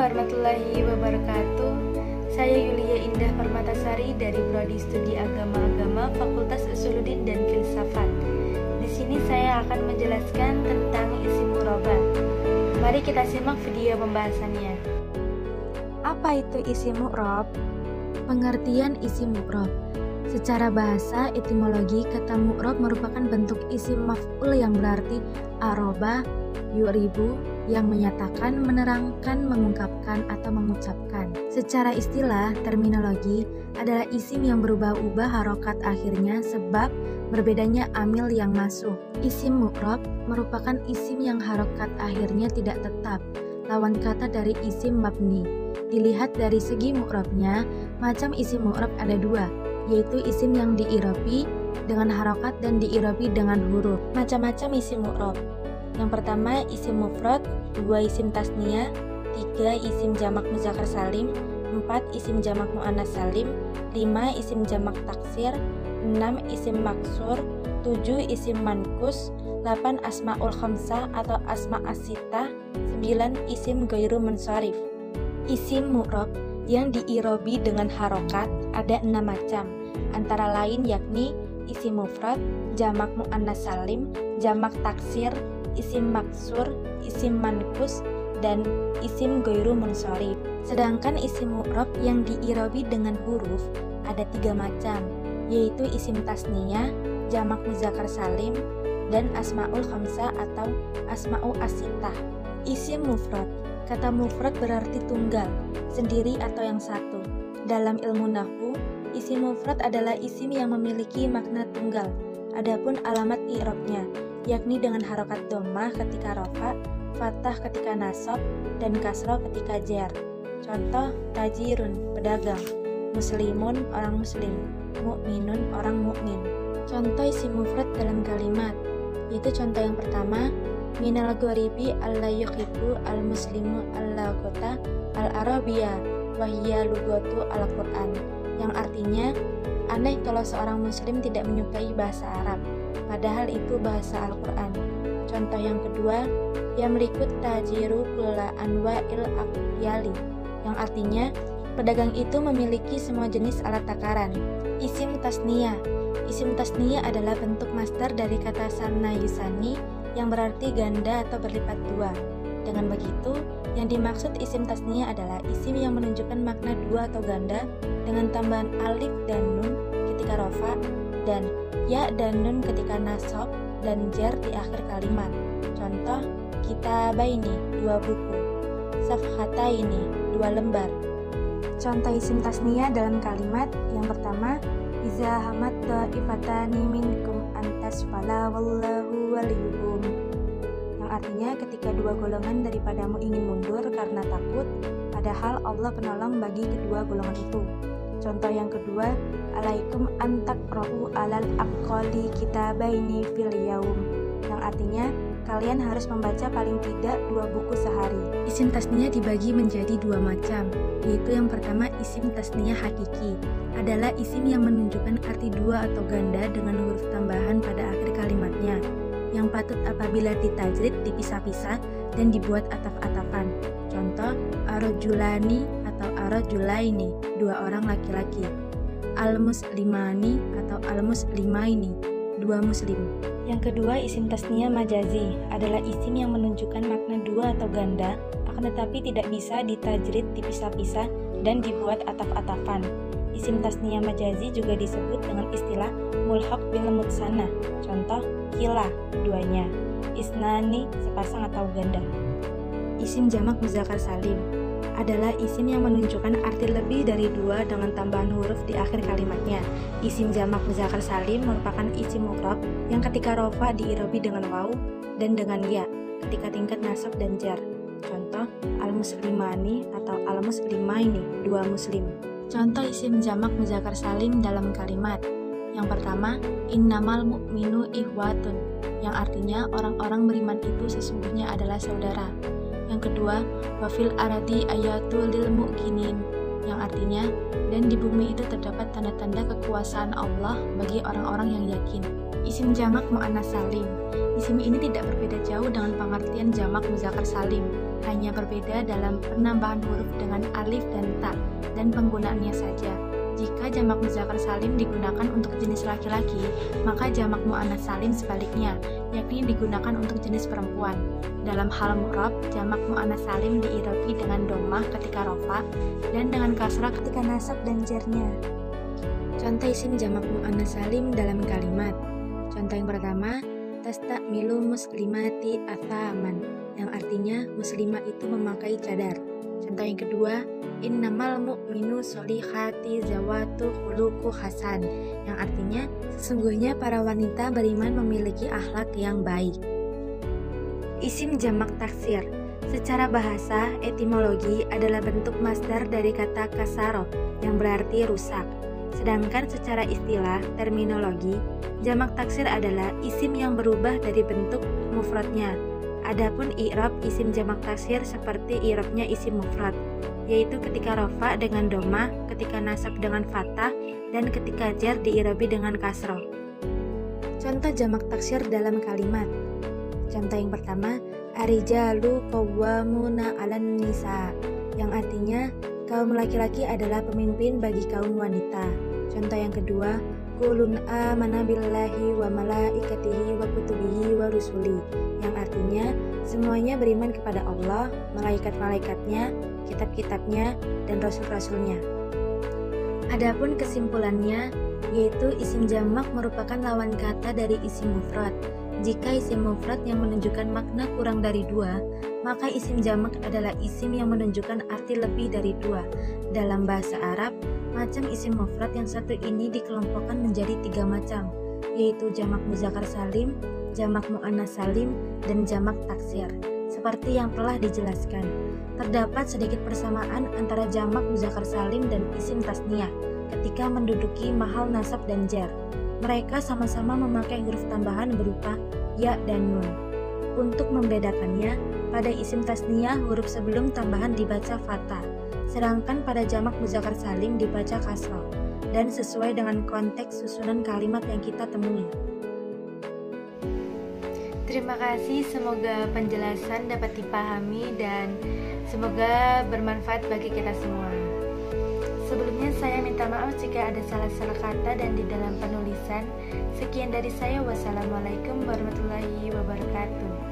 warahmatullahi wabarakatuh. Saya Yulia Indah Permatasari dari Prodi Studi Agama Fakultas Usuluddin dan Filsafat. Di sini saya akan menjelaskan tentang isim murabah. Mari kita simak video pembahasannya. Apa itu isim mu'rab? Pengertian isim mu'rab. Secara bahasa etimologi, kata mu'rab merupakan bentuk isim maf'ul yang berarti aroba, yu'ribu, yang menyatakan, menerangkan, mengungkapkan, atau mengucapkan. Secara istilah, terminologi adalah isim yang berubah-ubah harokat akhirnya sebab berbedanya amil yang masuk. Isim mu'rab merupakan isim yang harokat akhirnya tidak tetap, lawan kata dari isim mabni. Dilihat dari segi mu'rabnya, macam isim mu'rab ada dua, yaitu isim yang di'irobi dengan harokat dan di'irobi dengan huruf. Macam-macam isim mu'rab. Yang pertama isim mufrad, 2 isim tasniyah, 3 isim jamak muzakkar salim, 4 isim jamak muannas salim, 5 isim jamak taksir, 6 isim maksur, 7 isim mankus, 8 asmaul khamsah atau asma as-sittah, 9 isim ghairu munsharif. Isim mu'rab yang di'irobi dengan harokat ada 6 macam, antara lain yakni isim mufrad, jamak muannas salim, jamak taksir, isim maksur, isim mankus, dan isim ghairu munsharif. Sedangkan isim mu'rab yang di'irobi dengan huruf ada 3 macam, yaitu isim tasniyah, jamak muzakkar salim, dan asmaul khamsah atau asma'u as-sittah. Isim mufrad. Kata mufrad berarti tunggal, sendiri atau yang satu. Dalam ilmu nahwu, isim mufrad adalah isim yang memiliki makna tunggal. Adapun alamat i'rabnya yakni dengan harokat dhammah ketika rafa, fathah ketika nasab, dan kasroh ketika jar. Contoh, tajirun, pedagang, muslimun, orang muslim, mukminun, orang mukmin. Contoh isim mufrad dalam kalimat, yaitu contoh yang pertama, minal ghoribi alla yuhibbu al muslimu alla kota al arabiyah wahiyya lugatu al Quran, yang artinya aneh kalau seorang muslim tidak menyukai bahasa Arab, padahal itu bahasa Al-Quran. Contoh yang kedua, yamlikut tajiru kulla anwa'il aqyali, yang artinya pedagang itu memiliki semua jenis alat takaran. Isim tasniyah. Isim tasniyah adalah bentuk masdar dari kata sanna yusani yang berarti ganda atau berlipat dua. Dengan begitu, yang dimaksud isim tasniyah adalah isim yang menunjukkan makna dua atau ganda dengan tambahan alif dan nun ketika rafa dan ya dan nun ketika nasab dan jar di akhir kalimat. Contoh, kitabaini, 2 buku, safhataini, 2 lembar. Contoh isim tasniyah dalam kalimat yang pertama, iza hamat ta'ifatani minkum antasfala wallahu waliyuhum, yang artinya ketika 2 golongan daripadamu ingin mundur karena takut, padahal Allah penolong bagi kedua golongan itu. Contoh yang kedua, alaikum antaqra'u alal aqalli kitabaini fil yaum, yang artinya kalian harus membaca paling tidak 2 buku sehari. Isim tasniyah dibagi menjadi 2 macam, yaitu yang pertama isim tasniyah hakiki, adalah isim yang menunjukkan arti dua atau ganda dengan huruf tambahan pada akhir kalimatnya, yang patut apabila ditajrid dipisah-pisah dan dibuat ataf-atafan. Contoh, arojulani atau arojulaini, 2 orang laki-laki. Al-muslimani atau al-muslimaini, 2 muslim. Yang kedua, isim tasniyah majazi adalah isim yang menunjukkan makna dua atau ganda, akan tetapi tidak bisa ditajrid dipisah-pisah dan dibuat ataf-atafan. Isim tasniyah majazi juga disebut dengan istilah mulhaq bil mutsanah. Contoh, kila, keduanya, isnani, sepasang atau ganda. Isim jamak muzakkar salim adalah isim yang menunjukkan arti lebih dari 2 dengan tambahan huruf di akhir kalimatnya. Isim jamak muzakkar salim merupakan isim mu'rab yang ketika rafa di'irobi dengan waw dan dengan ya ketika tingkat nasab dan jar. Contoh, al-muslimani atau al-muslimaini, 2 muslim. Contoh isim jamak muzakkar salim dalam kalimat. Yang pertama, innamal mu'minu ihwatun, yang artinya orang-orang beriman itu sesungguhnya adalah saudara. Yang kedua, wafil aradi ayatul lil mu'minin, yang artinya, dan di bumi itu terdapat tanda-tanda kekuasaan Allah bagi orang-orang yang yakin. Isim jamak mu'annas salim. Isim ini tidak berbeda jauh dengan pengertian jamak muzakkar salim, hanya berbeda dalam penambahan huruf dengan alif dan ta dan penggunaannya saja. Jika jamak muzakkar salim digunakan untuk jenis laki-laki, maka jamak mu'annas salim sebaliknya, yakni digunakan untuk jenis perempuan. Dalam hal mu'rab, jamak mu'annas salim diirabi dengan dhammah ketika rafa dan dengan kasrah ketika nasab dan jarnya. Contoh isim jamak mu'annas salim dalam kalimat. Contoh yang pertama, tastakmilu muslimati athaman, yang artinya muslimah itu memakai cadar. Contoh yang kedua, innamal mu'minu solihati zawatu khuluqu hasan, yang artinya sesungguhnya para wanita beriman memiliki akhlak yang baik. Isim jamak taksir. Secara bahasa, etimologi adalah bentuk masdar dari kata kasaro yang berarti rusak. Sedangkan secara istilah terminologi, jamak taksir adalah isim yang berubah dari bentuk mufradnya. Adapun i'rab isim jamak taksir seperti i'rabnya isim mufrad, yaitu ketika rafa dengan dhammah, ketika nasab dengan fathah, dan ketika jar di'irabi dengan kasroh. Contoh jamak taksir dalam kalimat. Contoh yang pertama, arijalu qawwamuna 'alan nisa, yang artinya kaum laki-laki adalah pemimpin bagi kaum wanita. Contoh yang kedua, kulun amana billahi wa malaikatihi wa kutubihi wa rusuli, yang artinya semuanya beriman kepada Allah, malaikat-malaikatnya, kitab-kitabnya, dan rasul-rasulnya. Adapun kesimpulannya, yaitu isim jamak merupakan lawan kata dari isim mufrad. Jika isim mufrad yang menunjukkan makna kurang dari dua, maka isim jamak adalah isim yang menunjukkan arti lebih dari dua. Dalam bahasa Arab, macam isim mufrad yang satu ini dikelompokkan menjadi 3 macam, yaitu jamak muzakkar salim, jamak mu'annas salim, dan jamak taksir. Seperti yang telah dijelaskan, terdapat sedikit persamaan antara jamak muzakkar salim dan isim tasniyah ketika menduduki mahal nasab dan jar. Mereka sama-sama memakai huruf tambahan berupa ya dan nun. Untuk membedakannya, pada isim tasniyah huruf sebelum tambahan dibaca fathah, sedangkan pada jamak muzakkar salim dibaca kasroh, dan sesuai dengan konteks susunan kalimat yang kita temui. Terima kasih, semoga penjelasan dapat dipahami dan semoga bermanfaat bagi kita semua. Sebelumnya saya minta maaf jika ada salah-salah kata dan di dalam penulisan. Sekian dari saya, wassalamualaikum warahmatullahi wabarakatuh.